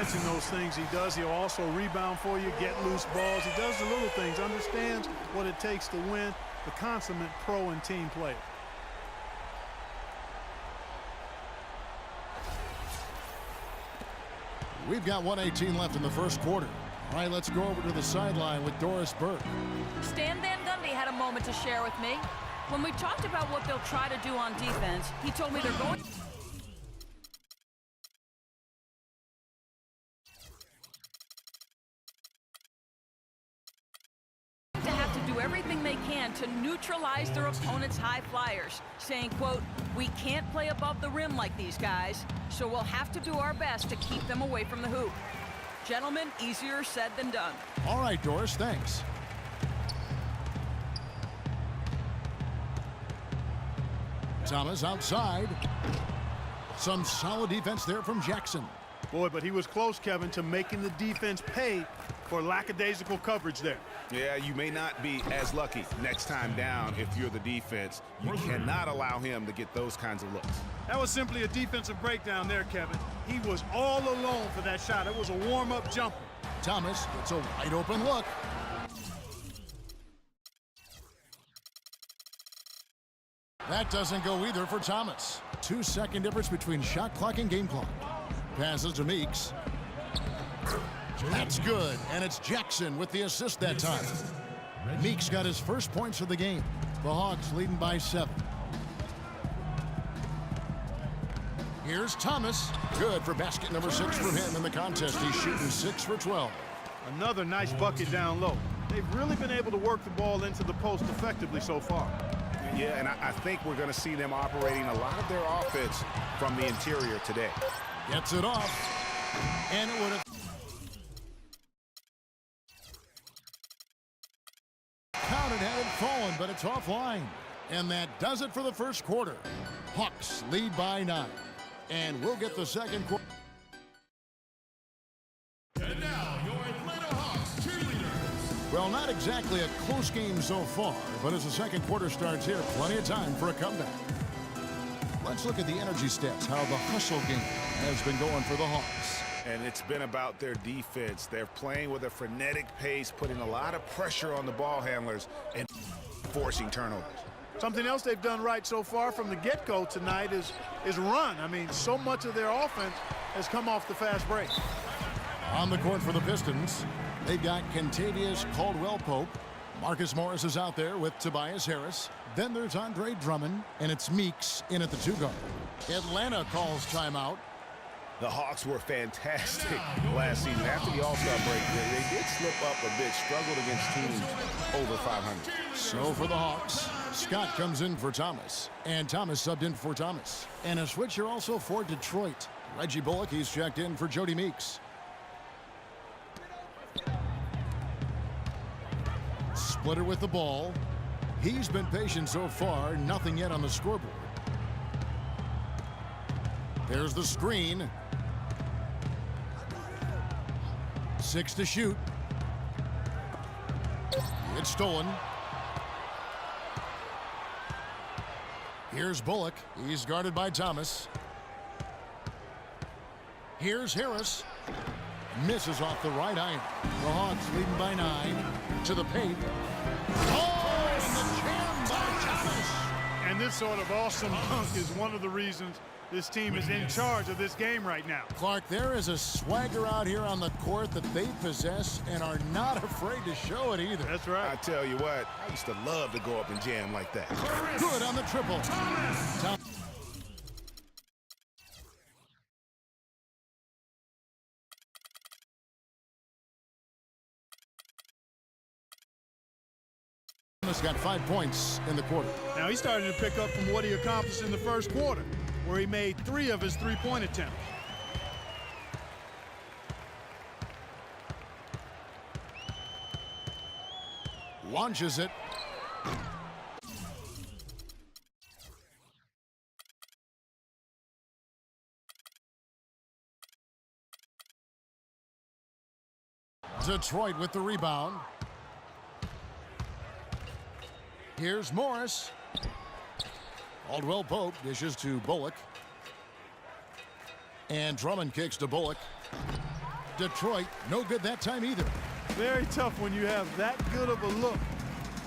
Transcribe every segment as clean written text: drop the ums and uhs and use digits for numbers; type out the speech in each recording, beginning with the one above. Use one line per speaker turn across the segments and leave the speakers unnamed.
balancing those things he does. He'll also rebound for you, get loose balls. He does the little things, understands what it takes to win, the consummate pro and team player.
We've got 1:18 left in the first quarter. All right, let's go over to the sideline with Doris Burke.
Stan Van Gundy had a moment to share with me. When we talked about what they'll try to do on defense, he told me they're going to have to do everything they can to neutralize their opponent's high flyers, saying, quote, "We can't play above the rim like these guys, so we'll have to do our best to keep them away from the hoop." Gentlemen, easier said than done.
All right, Doris, thanks. Thomas outside. Some solid defense there from Jackson.
Boy, but he was close, Kevin, to making the defense pay for lackadaisical coverage there.
Yeah, you may not be as lucky next time down if you're the defense. You cannot allow him to get those kinds of looks.
That was simply a defensive breakdown there, Kevin. He was all alone for that shot. It was a warm-up jumper.
Thomas gets a wide open look. That doesn't go either for Thomas. 2-second difference between shot clock and game clock. Passes to Meeks. That's good, and it's Jackson with the assist that time. Meeks got his first points of the game. The Hawks leading by 7. Here's Thomas. Good for basket number 6 from him in the contest. He's shooting 6 for 12.
Another nice bucket down low. They've really been able to work the ball into the post effectively so far.
Yeah, and I think we're going to see them operating a lot of their offense from the interior today.
Gets it off, and it would have counted had it fallen, but it's offline. And that does it for the first quarter. Hawks lead by 9, and we'll get the second quarter.
And now, your Atlanta Hawks cheerleaders.
Well, not exactly a close game so far, but as the second quarter starts here, plenty of time for a comeback. Let's look at the energy stats, how the hustle game has been going for the Hawks.
And it's been about their defense. They're playing with a frenetic pace, putting a lot of pressure on the ball handlers and forcing turnovers.
Something else they've done right so far from the get-go tonight is run. I mean, so much of their offense has come off the fast break.
On the court for the Pistons, they've got Kentavious Caldwell-Pope. Marcus Morris is out there with Tobias Harris. Then there's Andre Drummond, and it's Meeks in at the 2-guard. Atlanta calls timeout.
The Hawks were fantastic last season. After the All-Star break, they did slip up a bit, struggled against teams over 500.
So for the Hawks, Scott comes in for Thomas, and Thomas subbed in for Thomas. And a switcher also for Detroit. Reggie Bullock, he's checked in for Jody Meeks. Splitter with the ball. He's been patient so far, nothing yet on the scoreboard. There's the screen. 6 to shoot. It's stolen. Here's Bullock. He's guarded by Thomas. Here's Harris. Misses off the right iron. The Hawks leading by 9 to the paint. Oh, and the jam by Thomas.
And this sort of awesome dunk is one of the reasons this team is in charge of this game right now.
Clark, there is a swagger out here on the court that they possess and are not afraid to show it either.
That's right.
I tell you what, I used to love to go up and jam like that.
Good on the triple. Thomas got 5 points in the quarter.
Now he's starting to pick up from what he accomplished in the first quarter, where he made 3 of his 3-point attempts.
Launches it. Detroit with the rebound. Here's Morris. Caldwell-Pope dishes to Bullock. And Drummond kicks to Bullock. Detroit, no good that time either.
Very tough when you have that good of a look.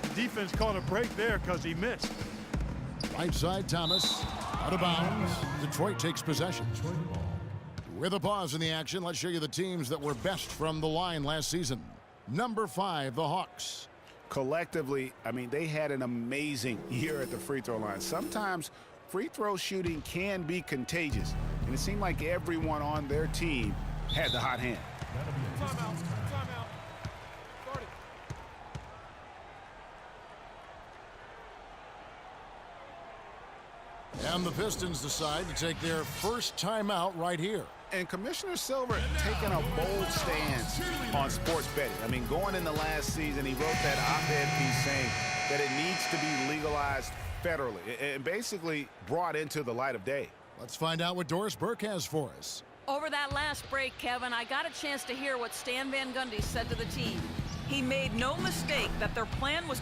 The defense caught a break there because he missed.
Right side, Thomas. Out of bounds. Detroit takes possession. With a pause in the action, let's show you the teams that were best from the line last season. Number 5, the Hawks.
Collectively, I mean, they had an amazing year at the free throw line. Sometimes free throw shooting can be contagious, and it seemed like everyone on their team had the hot hand.
Timeout. Start it.
And the Pistons decide to take their first timeout right here.
And Commissioner Silver taking a bold stance on sports betting. I mean, going in the last season, he wrote that op-ed piece saying that it needs to be legalized federally and basically brought into the light of day.
Let's find out what Doris Burke has for us.
Over that last break, Kevin, I got a chance to hear what Stan Van Gundy said to the team. He made no mistake that their plan was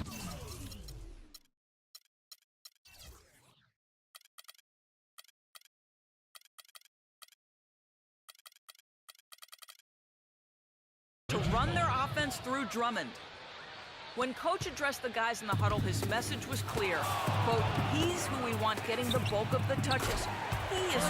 to run their offense through Drummond. When coach addressed the guys in the huddle, his message was clear. Quote, he's who we want getting the bulk of the touches. He is